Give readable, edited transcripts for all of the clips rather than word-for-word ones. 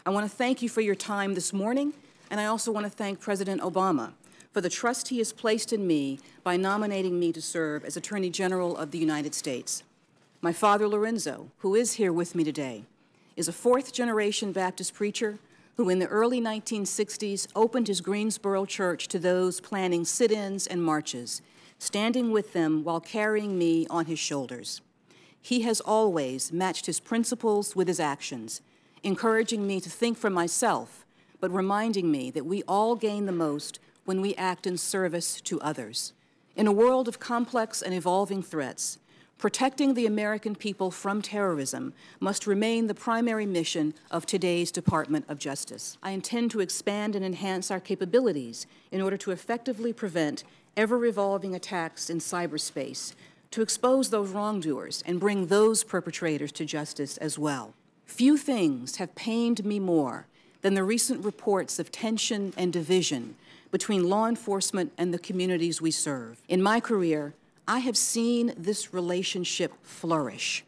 I want to thank you for your time this morning, and I also want to thank President Obama for the trust he has placed in me by nominating me to serve as Attorney General of the United States. My father, Lorenzo, who is here with me today, is a fourth-generation Baptist preacher who in the early 1960s opened his Greensboro church to those planning sit-ins and marches, standing with them while carrying me on his shoulders. He has always matched his principles with his actions, encouraging me to think for myself, but reminding me that we all gain the most when we act in service to others. In a world of complex and evolving threats, protecting the American people from terrorism must remain the primary mission of today's Department of Justice. I intend to expand and enhance our capabilities in order to effectively prevent ever-evolving attacks in cyberspace, to expose those wrongdoers and bring those perpetrators to justice as well. Few things have pained me more than the recent reports of tension and division between law enforcement and the communities we serve. In my career, I have seen this relationship flourish.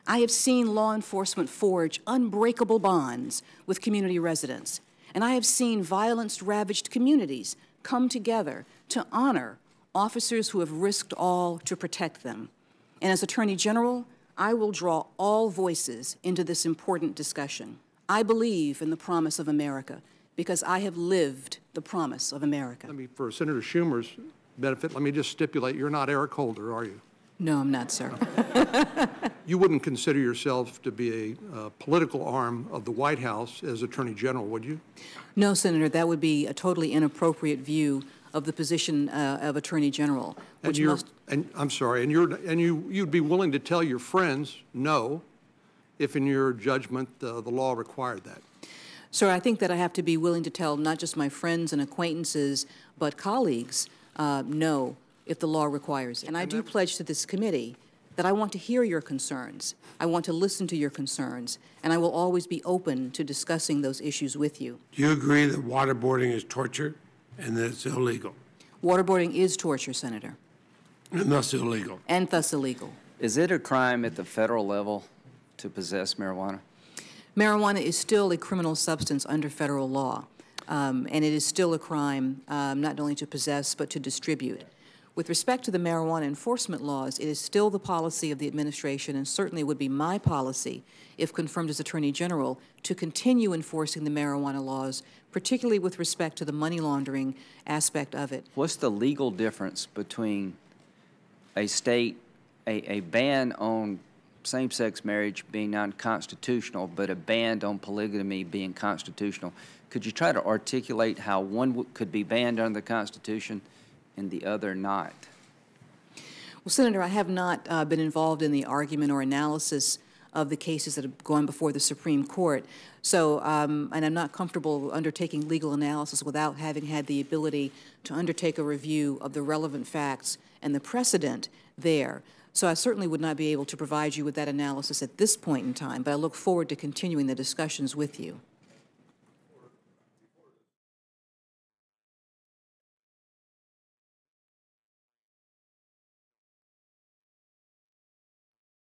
I have seen law enforcement forge unbreakable bonds with community residents, and I have seen violence-ravaged communities come together to honor officers who have risked all to protect them. And as Attorney General, I will draw all voices into this important discussion. I believe in the promise of America because I have lived the promise of America. For Senator Schumer's benefit, let me just stipulate, you're not Eric Holder, are you? No, I'm not, sir. You wouldn't consider yourself to be a political arm of the White House as Attorney General, would you? No, Senator, that would be a totally inappropriate view of the position of Attorney General. Which you'd be willing to tell your friends no, if in your judgment the law required that. Sir, I think that I have to be willing to tell not just my friends and acquaintances, but colleagues, no, if the law requires it. And I do pledge to this committee that I want to hear your concerns, I want to listen to your concerns, and I will always be open to discussing those issues with you. Do you agree that waterboarding is torture and that it's illegal? Waterboarding is torture, Senator. And thus illegal. And thus illegal. Is it a crime at the federal level to possess marijuana? Marijuana is still a criminal substance under federal law, and it is still a crime not only to possess but to distribute. With respect to the marijuana enforcement laws, it is still the policy of the administration, and certainly would be my policy, if confirmed as Attorney General, to continue enforcing the marijuana laws, particularly with respect to the money laundering aspect of it. What's the legal difference between a ban on same-sex marriage being unconstitutional, but a ban on polygamy being constitutional? Could you try to articulate how one could be banned under the Constitution and the other not? Well, Senator, I have not been involved in the argument or analysis of the cases that have gone before the Supreme Court. So, and I'm not comfortable undertaking legal analysis without having had the ability to undertake a review of the relevant facts and the precedent there. So I certainly would not be able to provide you with that analysis at this point in time, but I look forward to continuing the discussions with you.